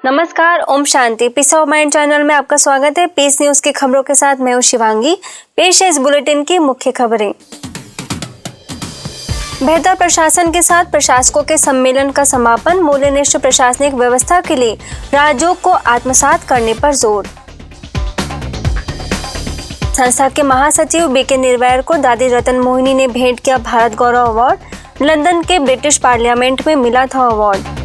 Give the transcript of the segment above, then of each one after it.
नमस्कार, Om Shanti. Piece of mind channel में आपका स्वागत है। पीस न्यूज की खबरों के साथ मैं हूं शिवांगी। पेश है इस बुलेटिन की मुख्य खबरें। बेहतर प्रशासन के साथ प्रशासकों के सम्मेलन का समापन। मूल्यनिष्ठ प्रशासनिक व्यवस्था के लिए राजयोग को आत्मसात करने पर जोर। संस्था के महासचिव बीके निर्वैर को दादी रतन मोहिनी ने भेंट किया भारत गौरव अवार्ड। लंदन के ब्रिटिश पार्लियामेंट में मिला था अवार्ड।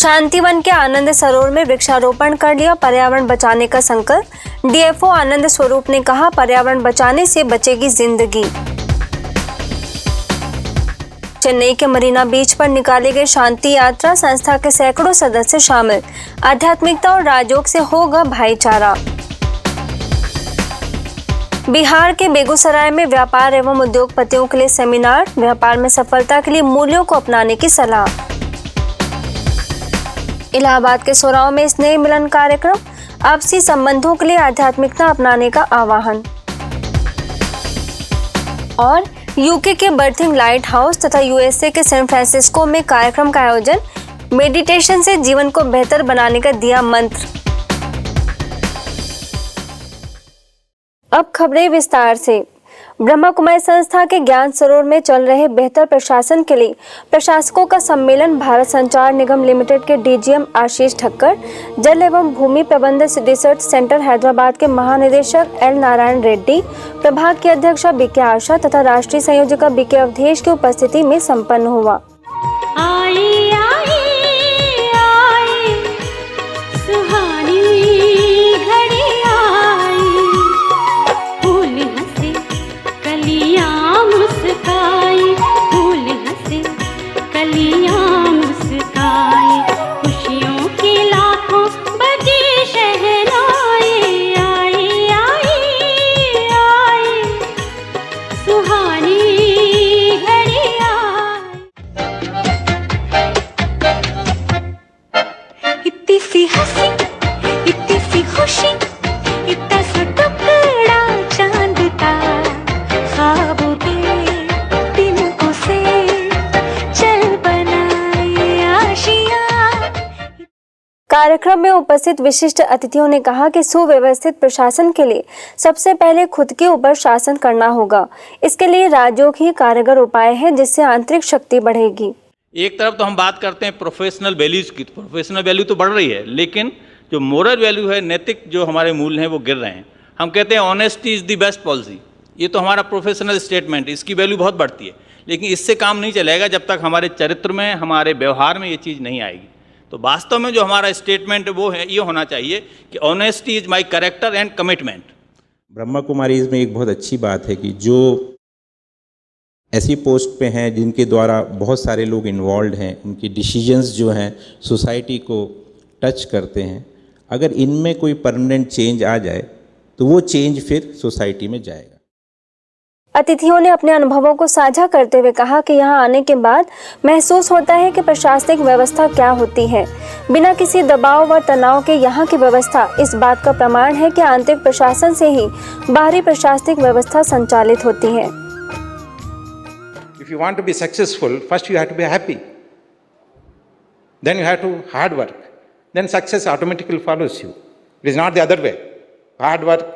शांतिवन के आनंद सरोवर में वृक्षारोपण कर लिया, पर्यावरण बचाने का संकल्प। डीएफओ आनंद स्वरूप ने कहा, पर्यावरण बचाने से बचेगी जिंदगी। चेन्नई के मरीना बीच पर निकाली गई शांति यात्रा, संस्था के सैकड़ों सदस्य शामिल। आध्यात्मिकता और राजयोग से होगा भाईचारा। बिहार के बेगूसराय में व्यापार एवं उद्योगपतियों के लिए सेमिनार, व्यापार में सफलता के लिए मूल्यों को अपनाने की सलाह। इलाहाबाद के सोराव में स्नेह मिलन कार्यक्रम, आपसी संबंधों के लिए आध्यात्मिकता अपनाने का आह्वान। और यूके के बर्थिंग लाइट हाउस तथा यूएसए के सैन फ्रांसिस्को में कार्यक्रम का आयोजन, मेडिटेशन से जीवन को बेहतर बनाने का दिया मंत्र। अब खबरें विस्तार से। ब्रह्मा कुमारी संस्था के ज्ञान सरोवर में चल रहे बेहतर प्रशासन के लिए प्रशासकों का सम्मेलन भारत संचार निगम लिमिटेड के डीजीएम आशीष ठक्कर, जल एवं भूमि प्रबंधन रिसर्च सेंटर हैदराबाद के महानिदेशक एल नारायण रेड्डी, प्रभाग की अध्यक्षा बीके आशा तथा राष्ट्रीय संयोजक बीके अवधेश की उपस्थिति में संपन्न हुआ। कार्यक्रम में उपस्थित विशिष्ट अतिथियों ने कहा कि सुव्यवस्थित प्रशासन के लिए सबसे पहले खुद के ऊपर शासन करना होगा। इसके लिए राजयोग ही कारगर उपाय है, जिससे आंतरिक शक्ति बढ़ेगी। एक तरफ तो हम बात करते हैं प्रोफेशनल वैल्यूज की, तो प्रोफेशनल वैल्यू तो बढ़ रही है, लेकिन जो मोरल वैल्यू है, नैतिक जो हमारे मूल्य हैं, वो गिर रहे हैं। हम कहते हैं honesty is the best policy, ये तो हमारा प्रोफेशनल स्टेटमेंट, इसकी वैल्यू बहुत बढ़ती है, लेकिन इससे काम नहीं चलेगा जब तक हमारे चरित्र में, हमारे व्यवहार में ये चीज़ नहीं आएगी। तो वास्तव में जो हमारा स्टेटमेंट वो है, ये होना चाहिए कि honesty is my character and commitment. Brahma Kumaris में एक बहुत अच्छी बात है कि जो ऐसी पोस्ट पे हैं जिनके द्वारा बहुत सारे लोग इन्वॉल्व हैं, उनकी डिसीजंस जो हैं सोसाइटी को टच करते हैं, अगर इनमें कोई परमानेंट चेंज आ जाए तो वो चेंज फिर सोसाइटी में जाएगा। अतिथियों ने अपने अनुभवों को साझा करते हुए कहा कि यहाँ आने के बाद महसूस होता है कि प्रशासनिक व्यवस्था क्या होती है। बिना किसी दबाव व तनाव के यहाँ की व्यवस्था इस बात का प्रमाण है कि आंतरिक प्रशासन से ही बाहरी प्रशासनिक व्यवस्था संचालित होती है। If you want to be successful, first you have to be happy. Then you have to hard work. Then success automatically follows you. It is not the other way. Hard work,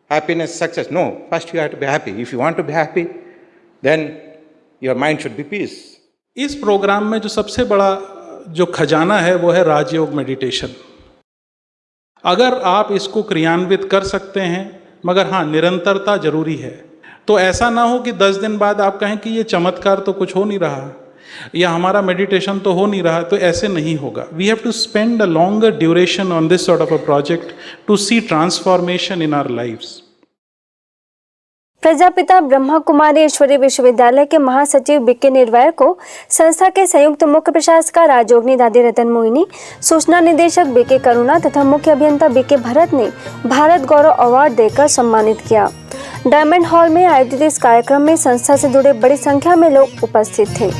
happiness, success. No, first you have to be happy. If you want to be happy, then your mind should be peace. इस programme में जो सबसे बड़ा जो खजाना है वो है राजयोग मेडिटेशन। अगर आप इसको क्रियान्वित कर सकते हैं, मगर हाँ निरंतरता जरूरी है। तो ऐसा ना हो कि 10 दिन बाद आप कहें कि ये चमत्कार तो कुछ हो नहीं रहा या हमारा मेडिटेशन तो हो नहीं रहा, तो ऐसे नहीं होगा। We have to spend a longer duration on this sort of a project to see transformation in our lives. Prajapita Brahma Kumari Ishwariya Vishwavidyalaya के महासचिव बीके निर्वैर को संस्था के संयुक्त मुख्य प्रशासिका राजयोगिनी दादी रतन मोहिनी, सूचना निदेशक बीके करुणा तथा मुख्य अभियंता बीके भरत ने भारत गौरव अवार्ड देकर सम्मानित किया। डायमंड हॉल में आयोजित इस कार्यक्रम में संस्था से जुड़े बड़ी संख्या में लोग उपस्थित थे।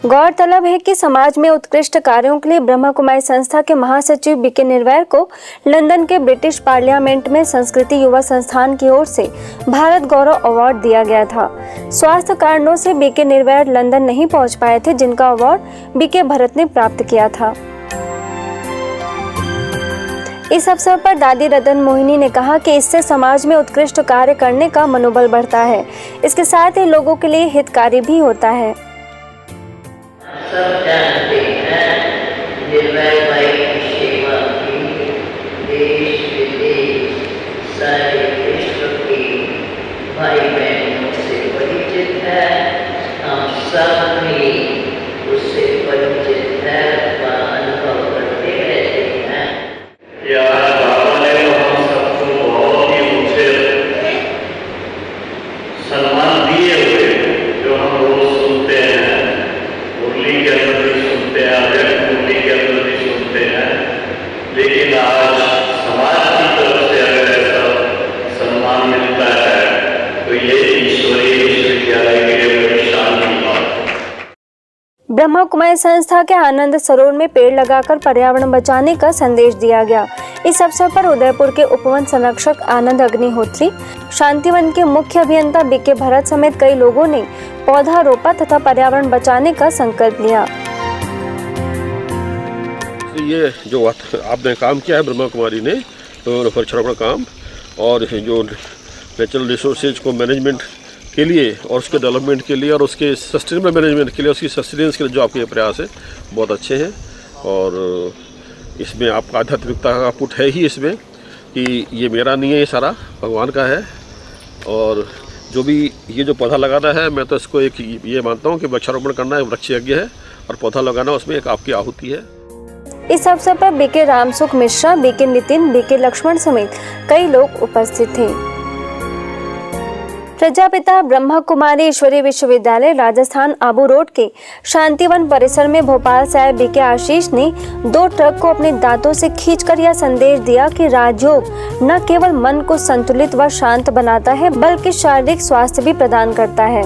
गौरतलब है कि समाज में उत्कृष्ट कार्यों के लिए ब्रह्मा कुमारी संस्था के महासचिव बीके निर्वैर को लंदन के ब्रिटिश पार्लियामेंट में संस्कृति युवा संस्थान की ओर से भारत गौरव अवार्ड दिया गया था। स्वास्थ्य कारणों से बीके निर्वैर लंदन नहीं पहुंच पाए थे, जिनका अवार्ड बीके भरत ने प्राप्त किया था। इस अवसर पर दादी रतन मोहिनी ने कहा कि इससे समाज में उत्कृष्ट कार्य करने का मनोबल बढ़ता है। इसके साथ ही लोगों के लिए हितकारी भी होता है। सब जानते हैं निर्भय भाई की सेवा की देश विदेश सारे विश्व की भाई बहनों से परिचित है। हम सब भी उससे परिचित है व अनुभव करते रहते हैं। यार बाबा ने हम सबको बहुत ही ऊंचे सम्मान दिए हुए जो हम रोज सुनते हैं, मुरली के अंदर भी सुनते हैं, अध्यक्ष मुरली के अंदर भी सुनते हैं। लेकिन आज समाज की तरफ से अगर ऐसा सम्मान मिलता है तो ये ईश्वरीय विश्वविद्यालय के लिए बड़ी शान की बात है। ब्रह्मा कुमारी संस्था के आनंद सरोवर में पेड़ लगाकर पर्यावरण बचाने का संदेश दिया गया। इस अवसर पर उदयपुर के उपवन संरक्षक आनंद अग्निहोत्री, शांतिवन के मुख्य अभियंता बीके भरत समेत कई लोगों ने पौधा रोपा तथा पर्यावरण बचाने का संकल्प लिया। ये जो आपने काम किया है ब्रह्मा कुमारी ने, तो वृक्षारोपण काम और जो नेचुरल रिसोर्सेज को मैनेजमेंट के लिए और उसके डेवलपमेंट के लिए और उसके सस्टेनेबल मैनेजमेंट के लिए, उसकी सस्टेनेंस के लिए जो आपके प्रयास है बहुत अच्छे हैं। और इसमें आपका आध्यात्मिकता का पुट है ही इसमें कि ये मेरा नहीं है, ये सारा भगवान का है। और जो भी ये जो पौधा लगाना है, मैं तो इसको एक ये मानता हूँ कि वृक्षारोपण करना है वृक्ष यज्ञ है और पौधा लगाना उसमें एक आपकी आहुति है। इस अवसर पर BK Ramsukh Mishra, BK Nitin, BK Laxman समेत कई लोग उपस्थित थे। प्रजापिता ब्रह्मा कुमारी ईश्वरीय विश्वविद्यालय राजस्थान आबू रोड के शांतिवन परिसर में भोपाल से आए बीके आशीष ने 2 ट्रक को अपने दांतों से खींचकर यह संदेश दिया कि राजयोग न केवल मन को संतुलित व शांत बनाता है बल्कि शारीरिक स्वास्थ्य भी प्रदान करता है।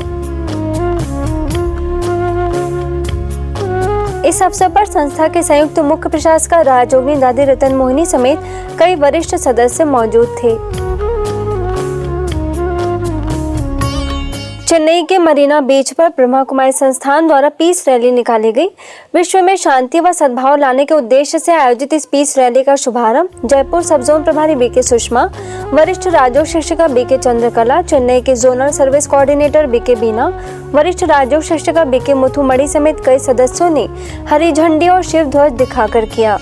इस अवसर पर संस्था के संयुक्त मुख्य प्रशासक राजयोगिनी दादी रतन मोहिनी समेत कई वरिष्ठ सदस्य मौजूद थे। चेन्नई के मरीना बीच पर ब्रह्मा कुमारी संस्थान द्वारा पीस रैली निकाली गई। विश्व में शांति व सद्भाव लाने के उद्देश्य से आयोजित इस पीस रैली का शुभारंभ जयपुर सब जोन प्रभारी बीके सुषमा, वरिष्ठ राजयोग शिक्षिका बीके चंद्रकला, चेन्नई के जोनल सर्विस कोऑर्डिनेटर बीके बीना, वरिष्ठ राजयोग शिक्षिका बीके मुथुमणि समेत कई सदस्यों ने हरी झंडी और शिव ध्वज दिखाकर किया।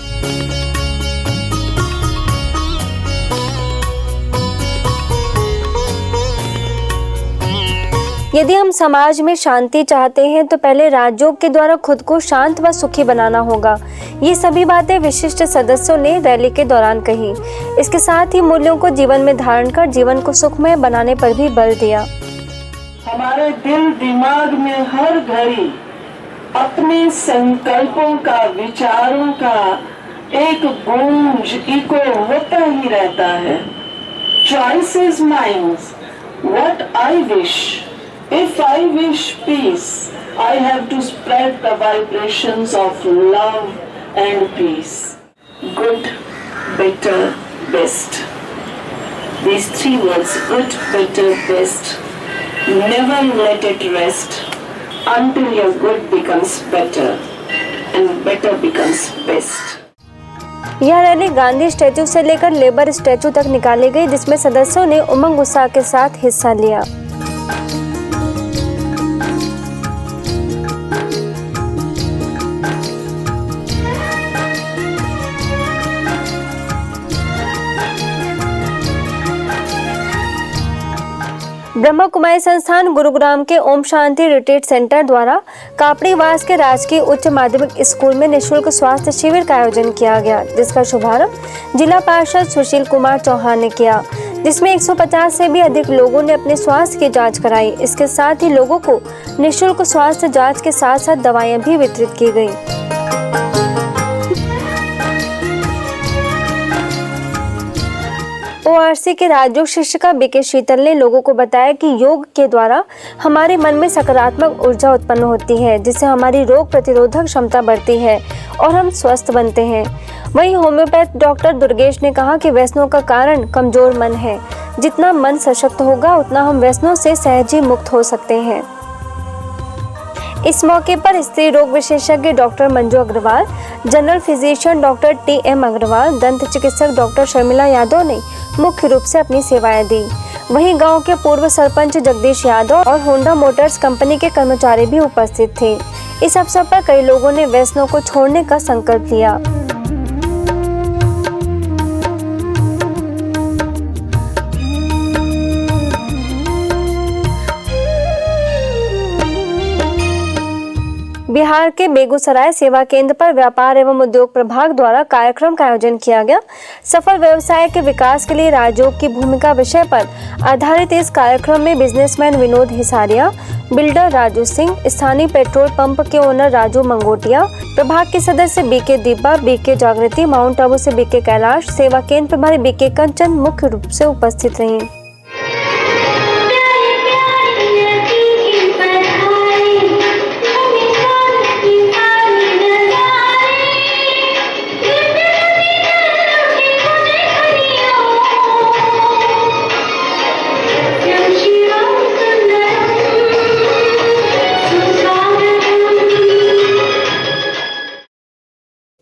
यदि हम समाज में शांति चाहते हैं तो पहले राजयोग के द्वारा खुद को शांत व सुखी बनाना होगा। ये सभी बातें विशिष्ट सदस्यों ने रैली के दौरान कही। इसके साथ ही मूल्यों को जीवन में धारण कर जीवन को सुखमय बनाने पर भी बल दिया। हमारे दिल दिमाग में हर घड़ी अपने संकल्पों का, विचारों का एक गूंज इको होता ही रहता है। Choice is mine, what I wish. If I wish peace, I have to spread the vibrations of love and peace. Good, better, best. These 3 words, good, better, best. Never let it rest until your good becomes better and better becomes best. यह rally Gandhi statue से लेकर labour statue तक निकाली गई, जिसमें सदस्यों ने उमंग उत्साह के साथ हिस्सा लिया। ब्रह्मा कुमारी संस्थान गुरुग्राम के ओम शांति रिट्रीट सेंटर द्वारा कापड़ीवास के राजकीय उच्च माध्यमिक स्कूल में निःशुल्क स्वास्थ्य शिविर का आयोजन किया गया, जिसका शुभारंभ जिला पार्षद सुशील कुमार चौहान ने किया, जिसमें 150 से भी अधिक लोगों ने अपने स्वास्थ्य की जांच कराई। इसके साथ ही लोगों को निःशुल्क स्वास्थ्य जांच के साथ साथ दवाएं भी वितरित की गई। ORC के राजयोग शिक्षिका बीके शीतल ने लोगों को बताया कि योग के द्वारा हमारे मन में सकारात्मक ऊर्जा उत्पन्न होती है, जिससे हमारी रोग प्रतिरोधक क्षमता बढ़ती है और हम स्वस्थ बनते हैं। वहीं होम्योपैथ डॉक्टर दुर्गेश ने कहा कि व्यसनों का कारण कमजोर मन है। जितना मन सशक्त होगा उतना हम व्यसनों से सहज ही मुक्त हो सकते हैं। इस मौके पर स्त्री रोग विशेषज्ञ doctor Manju Agarwal, general physician doctor TM Agarwal, दंत चिकित्सक डॉक्टर शर्मिला यादव ने मुख्य रूप से अपनी सेवाएं दी। वहीं गांव के पूर्व सरपंच जगदीश यादव और होंडा मोटर्स कंपनी के कर्मचारी भी उपस्थित थे। इस अवसर पर कई लोगों ने व्यसनों को छोड़ने का संकल्प लिया। बिहार के बेगूसराय सेवा केंद्र पर व्यापार एवं उद्योग प्रभाग द्वारा कार्यक्रम का आयोजन किया गया। सफल व्यवसाय के विकास के लिए राजयोग की भूमिका विषय पर आधारित इस कार्यक्रम में बिजनेसमैन विनोद हिसारिया, बिल्डर राजू सिंह, स्थानीय पेट्रोल पंप के ओनर राजू मंगोटिया, प्रभाग के सदस्य बीके दीपा, बीके जागृति, माउंट आबू से बीके कैलाश, सेवा केंद्र प्रभारी बीके कंचन मुख्य रूप से उपस्थित रहीं।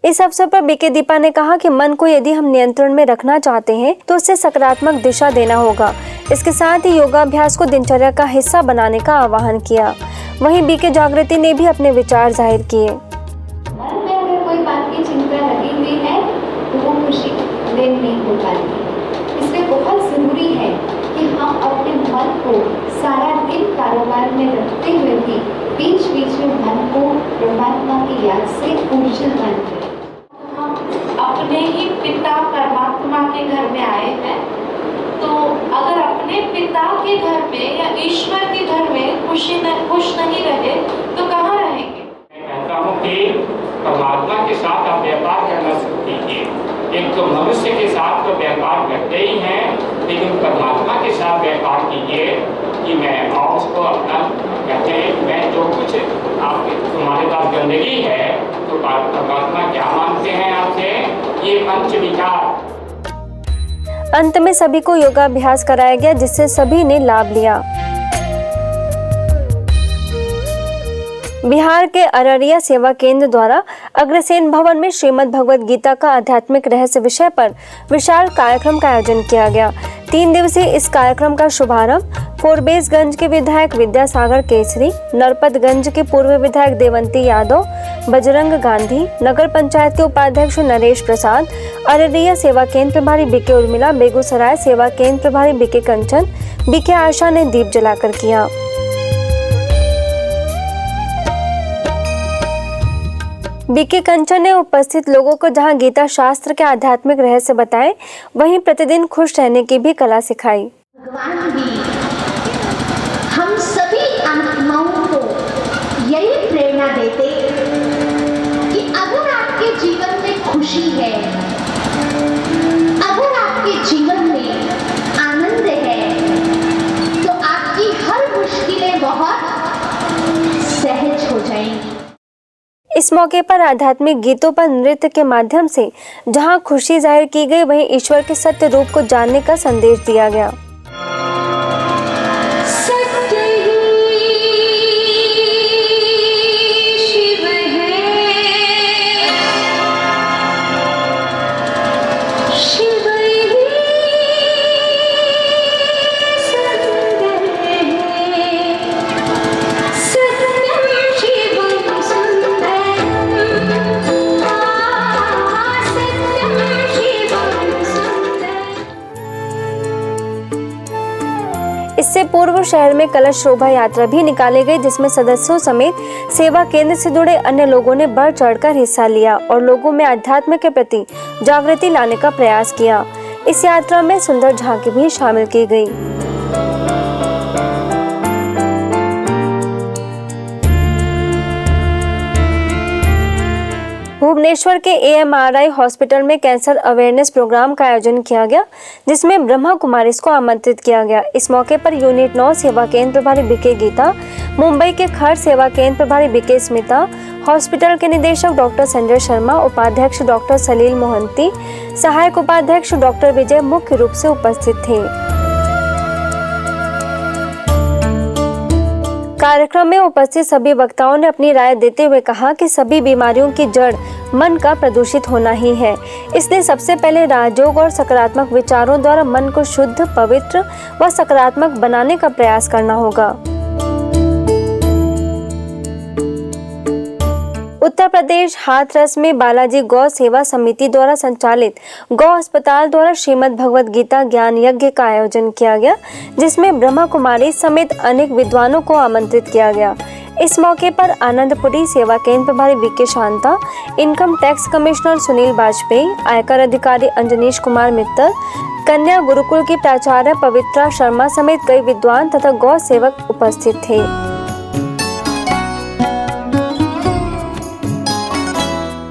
इस अवसर पर बीके दीपा ने कहा कि मन को यदि हम नियंत्रण में रखना चाहते हैं तो उसे सकारात्मक दिशा देना होगा। इसके साथ ही योगाभ्यास को दिनचर्या का हिस्सा बनाने का आह्वान किया। वहीं बीके जागृति ने भी अपने विचार जाहिर किए। मन में अगर कोई बात की चिंता लगी हुई है तो वो खुशी दिन नहीं हो पाती। इसलिए बहुत जरूरी है कि हम अपने मन को सारा दिन कारोबार में रखते हुए भी बीच बीच में मन को परमात्मा की याद से ऊर्जावान करें। अपने ही पिता परमात्मा के घर में आए हैं, तो अगर अपने पिता के घर में या ईश्वर के घर में खुश नहीं रहे तो कहाँ रहेंगे। मैं कहता हूँ कि परमात्मा के साथ आप व्यापार करना शुरू कीजिए। एक तो मनुष्य के साथ तो व्यापार करते ही हैं, लेकिन परमात्मा के साथ व्यापार कीजिए कि मैं और उसको अपना कहते हैं मैं जो कुछ आपके तुम्हारे पास गंदगी है तो परमात्मा क्या मानते हैं आपसे, ये पंच विकार। अंत में सभी को योगाभ्यास कराया गया, जिससे सभी ने लाभ लिया। बिहार के अररिया सेवा केंद्र द्वारा अग्रसेन भवन में श्रीमद् भगवद गीता का आध्यात्मिक रहस्य विषय पर विशाल कार्यक्रम का आयोजन किया गया। 3 दिवसीय इस कार्यक्रम का शुभारंभ फोरबेसगंज के विधायक विद्यासागर केसरी, नरपतगंज के पूर्व विधायक देवंती यादव, बजरंग गांधी, नगर पंचायत के उपाध्यक्ष नरेश प्रसाद, अररिया सेवा केंद्र प्रभारी बीके उर्मिला, बेगूसराय सेवा केंद्र प्रभारी बीके कंचन, बीके आशा ने दीप जलाकर किया। बीके कंचन ने उपस्थित लोगों को जहां गीता शास्त्र के आध्यात्मिक रहस्य बताए, वहीं प्रतिदिन खुश रहने की भी कला सिखाई। भगवान भी हम सभी आत्माओं को यही प्रेरणा देते कि अगर आपके जीवन में खुशी है, अगर आपके जीवन में आनंद है, तो आपकी हर मुश्किलें बहुत सहज हो जाएंगी। इस मौके पर आध्यात्मिक गीतों पर नृत्य के माध्यम से जहां खुशी जाहिर की गई, वहीं ईश्वर के सत्य रूप को जानने का संदेश दिया गया। इससे पूर्व शहर में कलश शोभा यात्रा भी निकाली गई, जिसमें सदस्यों समेत सेवा केंद्र से जुड़े अन्य लोगों ने बढ़ चढ़कर हिस्सा लिया और लोगों में अध्यात्म के प्रति जागृति लाने का प्रयास किया। इस यात्रा में सुंदर झांकी भी शामिल की गई। भुवनेश्वर भुवनेश्वर के AMRI हॉस्पिटल में कैंसर अवेयरनेस प्रोग्राम का आयोजन किया गया, जिसमें ब्रह्मा कुमारीज को आमंत्रित किया गया। इस मौके पर यूनिट 9 सेवा केंद्र प्रभारी बीके गीता, मुंबई के खर सेवा केंद्र प्रभारी बीके स्मिता, हॉस्पिटल के निदेशक डॉक्टर संजय शर्मा, उपाध्यक्ष डॉक्टर सलील मोहंती, सहायक उपाध्यक्ष डॉक्टर विजय मुख्य रूप से उपस्थित थे। कार्यक्रम में उपस्थित सभी वक्ताओं ने अपनी राय देते हुए कहा कि सभी बीमारियों की जड़ मन का प्रदूषित होना ही है, इसलिए सबसे पहले राजयोग और सकारात्मक विचारों द्वारा मन को शुद्ध, पवित्र व सकारात्मक बनाने का प्रयास करना होगा। उत्तर प्रदेश हाथरस में बालाजी गौ सेवा समिति द्वारा संचालित गौ अस्पताल द्वारा श्रीमद् भगवद गीता ज्ञान यज्ञ का आयोजन किया गया, जिसमें ब्रह्मा कुमारी समेत अनेक विद्वानों को आमंत्रित किया गया। इस मौके पर आनंदपुरी सेवा केंद्र प्रभारी BK Shanta, income tax commissioner Sunil Vajpayee, आयकर अधिकारी अंजनीश कुमार मित्तल, कन्या गुरुकुल की प्राचार्य पवित्रा शर्मा समेत कई विद्वान तथा गौ सेवक उपस्थित थे।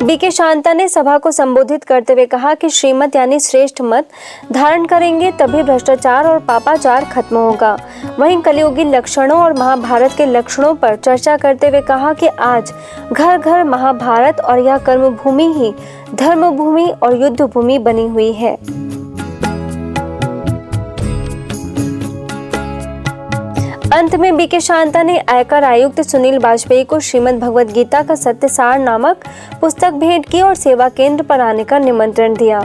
बीके शांता ने सभा को संबोधित करते हुए कहा कि श्रीमत यानी श्रेष्ठ मत धारण करेंगे तभी भ्रष्टाचार और पापाचार खत्म होगा। वहीं कलियुगी लक्षणों और महाभारत के लक्षणों पर चर्चा करते हुए कहा कि आज घर घर महाभारत और यह कर्मभूमि ही धर्मभूमि और युद्ध भूमि बनी हुई है। अंत में बीके शांता ने आयकर आयुक्त सुनील वाजपेयी को श्रीमद् भगवद गीता का सत्यसार नामक पुस्तक भेंट की और सेवा केंद्र पर आने का निमंत्रण दिया।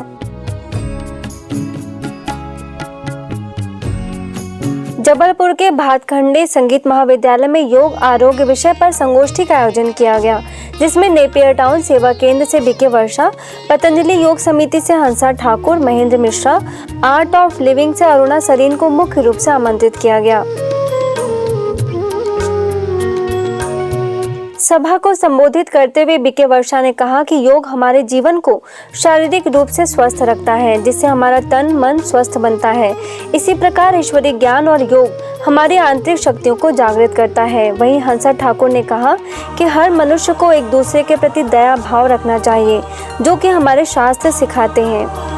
जबलपुर के भातखंडे संगीत महाविद्यालय में योग आरोग्य विषय पर संगोष्ठी का आयोजन किया गया, जिसमें नेपियर टाउन सेवा केंद्र से बीके वर्षा, पतंजलि योग समिति से Hansa Thakur, Mahendra Mishra, Art of Living से अरुणा सरीन को मुख्य रूप से आमंत्रित किया गया। सभा को संबोधित करते हुए बीके वर्षा ने कहा कि योग हमारे जीवन को शारीरिक रूप से स्वस्थ रखता है, जिससे हमारा तन मन स्वस्थ बनता है। इसी प्रकार ईश्वरीय ज्ञान और योग हमारी आंतरिक शक्तियों को जागृत करता है। वहीं हंसा ठाकुर ने कहा कि हर मनुष्य को एक दूसरे के प्रति दया भाव रखना चाहिए, जो कि हमारे शास्त्र सिखाते हैं।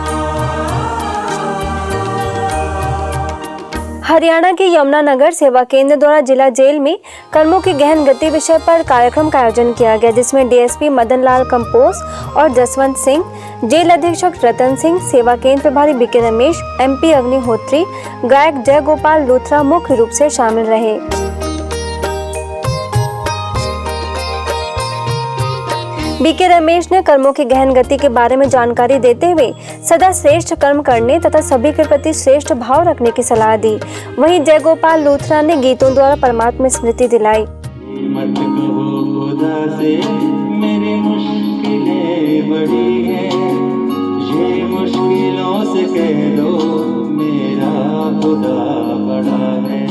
हरियाणा के यमुनानगर सेवा केंद्र द्वारा जिला जेल में कर्मों की गहन गति विषय पर कार्यक्रम का आयोजन किया गया, जिसमें डीएसपी मदन लाल कंपोज और जसवंत सिंह, जेल अधीक्षक रतन सिंह, सेवा केंद्र प्रभारी बीके रमेश, MP अग्निहोत्री, गायक जय गोपाल लूथरा मुख्य रूप से शामिल रहे। बीके रमेश ने कर्मों की गहन गति के बारे में जानकारी देते हुए सदा श्रेष्ठ कर्म करने तथा सभी के प्रति श्रेष्ठ भाव रखने की सलाह दी। वहीं जय गोपाल लूथरा ने गीतों द्वारा परमात्मा स्मृति दिलाई। मत कहो खुदा से मेरी मुश्किलें बड़ी हैं, ये मुश्किलों से कह दो मेरा खुदा बड़ा है।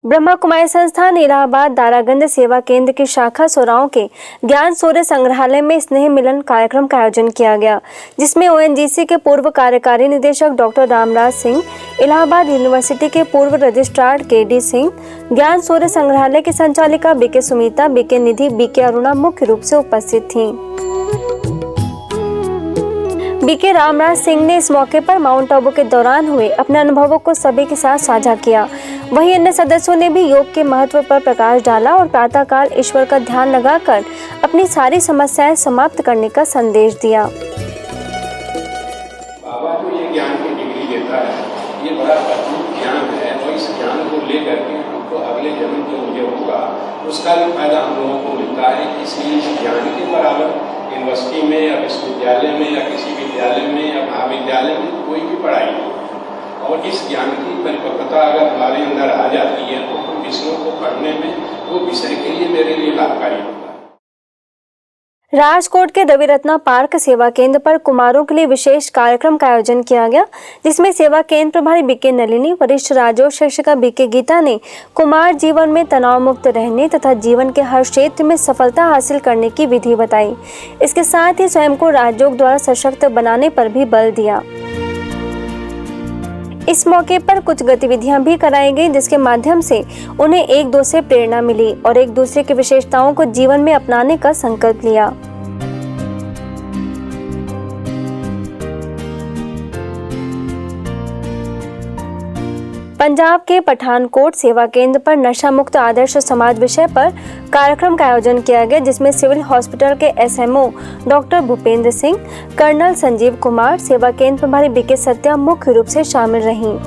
ब्रह्मा कुमारी संस्थान इलाहाबाद दारागंज सेवा केंद्र की शाखा सोराव के ज्ञान सूर्य संग्रहालय में स्नेह मिलन कार्यक्रम का आयोजन किया गया, जिसमें ONGC के पूर्व कार्यकारी निदेशक डॉक्टर रामराज सिंह, इलाहाबाद यूनिवर्सिटी के पूर्व रजिस्ट्रार KD सिंह, ज्ञान सूर्य संग्रहालय की संचालिका बीके सुमिता, बीके निधि, बीके अरुणा मुख्य रूप से उपस्थित थीं। बीके रामराज सिंह ने इस मौके पर माउंट आबू के दौरान हुए अपने अनुभवों को सभी के साथ साझा किया। वहीं अन्य सदस्यों ने भी योग के महत्व पर प्रकाश डाला और प्रातःकाल ईश्वर का ध्यान लगाकर अपनी सारी समस्याएं समाप्त करने का संदेश दिया। बाबा जो ये ज्ञान की डिग्री देता है, ये बड़ा अद्भुत ज्ञान है और इस ज्ञान को लेकर के हमको अगले जन्म जो मुझे होगा उसका भी फायदा हम लोगों को मिलता है। इसलिए इस ज्ञान के बराबर यूनिवर्सिटी में या विश्वविद्यालय में या किसी विद्यालय में या महाविद्यालय में कोई भी पढ़ाई नहीं, और इस ज्ञान की परिपक्वता अगर हमारे अंदर आ जाती है तो उन विषयों को पढ़ने में वो विषय के लिए मेरे लिए लाभकारी होता है। राजकोट के रविरत्ना पार्क सेवा केंद्र पर कुमारों के लिए विशेष कार्यक्रम का आयोजन किया गया, जिसमें सेवा केंद्र प्रभारी बीके नलिनी, वरिष्ठ राजयोग शिक्षिका बीके गीता ने कुमार जीवन में तनाव मुक्त रहने तथा जीवन के हर क्षेत्र में सफलता हासिल करने की विधि बताई। इसके साथ ही स्वयं को राजयोग द्वारा सशक्त बनाने पर भी बल दिया। इस मौके पर कुछ गतिविधियां भी कराई गई, जिसके माध्यम से उन्हें एक दूसरे से प्रेरणा मिली और एक दूसरे की विशेषताओं को जीवन में अपनाने का संकल्प लिया। पंजाब के पठानकोट सेवा केंद्र पर नशा मुक्त आदर्श समाज विषय पर कार्यक्रम का आयोजन किया गया, जिसमें सिविल हॉस्पिटल के SMO doctor Bhupendra Singh, colonel Sanjeev Kumar, सेवा केंद्र प्रभारी बीके सत्या मुख्य रूप से शामिल रहीं।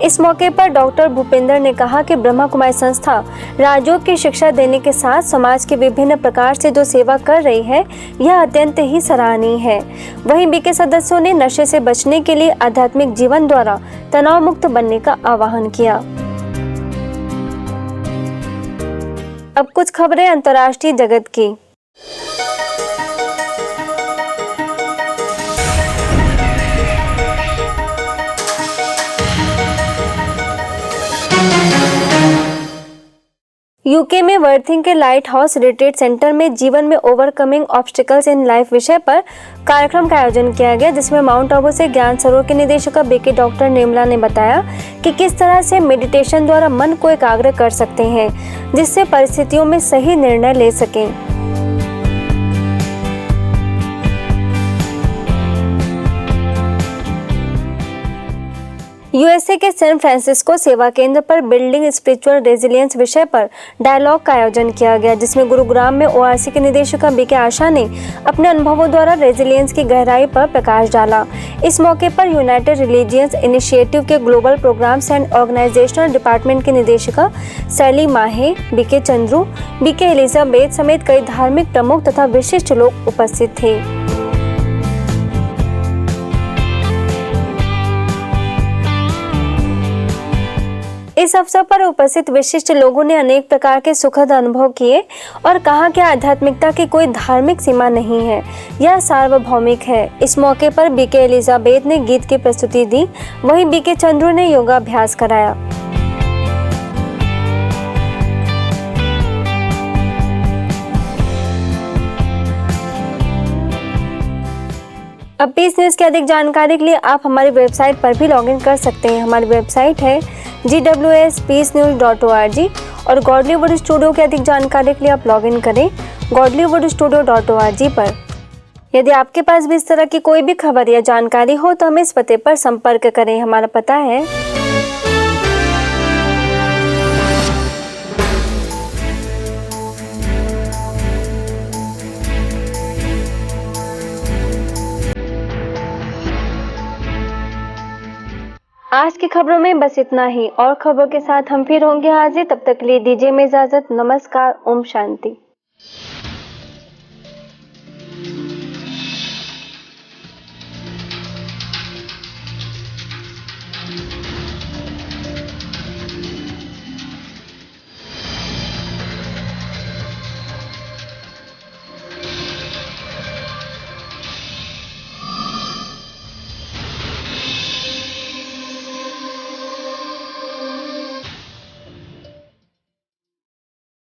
इस मौके पर डॉक्टर भूपेंद्र ने कहा कि ब्रह्मा कुमारी संस्था राजयोग की शिक्षा देने के साथ समाज के विभिन्न प्रकार से जो सेवा कर रही है, यह अत्यंत ही सराहनीय है। वहीं बीके सदस्यों ने नशे से बचने के लिए आध्यात्मिक जीवन द्वारा तनाव मुक्त बनने का आह्वान किया। अब कुछ खबरें अंतर्राष्ट्रीय जगत की। यूके में वर्थिंग के लाइट हाउस रिट्रीट सेंटर में जीवन में ओवरकमिंग ऑब्स्टिकल्स इन लाइफ विषय पर कार्यक्रम का आयोजन किया गया, जिसमें माउंट आबू से ज्ञान सरोवर के निदेशक बीके डॉक्टर निर्मला ने बताया कि किस तरह से मेडिटेशन द्वारा मन को एकाग्र कर सकते हैं, जिससे परिस्थितियों में सही निर्णय ले सकें। यूएसए के सैन फ्रांसिस्को सेवा केंद्र पर बिल्डिंग स्पिरिचुअल रेजिलियंस विषय पर डायलॉग का आयोजन किया गया, जिसमें गुरुग्राम में ओआरसी के निदेशक बीके आशा ने अपने अनुभवों द्वारा रेजिलियंस की गहराई पर प्रकाश डाला। इस मौके पर यूनाइटेड रिलीजियंस इनिशिएटिव के global programs and organisational department की निदेशिका सैली माहे, बीके चंद्रू, बीके एलिजाबेथ समेत कई धार्मिक प्रमुख तथा विशिष्ट लोग उपस्थित थे। इस अवसर पर उपस्थित विशिष्ट लोगों ने अनेक प्रकार के सुखद अनुभव किए और कहा कि आध्यात्मिकता की कोई धार्मिक सीमा नहीं है, यह सार्वभौमिक है। इस मौके पर बीके एलिजाबेथ ने गीत की प्रस्तुति दी, वहीं बीके चंद्रू ने योगाभ्यास कराया। अब पीस न्यूज़ की अधिक जानकारी के लिए आप हमारी वेबसाइट पर भी लॉगिन कर सकते हैं। हमारी वेबसाइट है gwspeacenews.org और गॉडलीवुड स्टूडियो की अधिक जानकारी के लिए आप लॉगिन करें godlywoodstudio.org पर। यदि आपके पास भी इस तरह की कोई भी खबर या जानकारी हो तो हमें इस पते पर संपर्क करें। हमारा पता है आज की खबरों में बस इतना ही। और खबरों के साथ हम फिर होंगे हाजिर, तब तक के लिए दीजिए में इजाजत। नमस्कार, ओम शांति।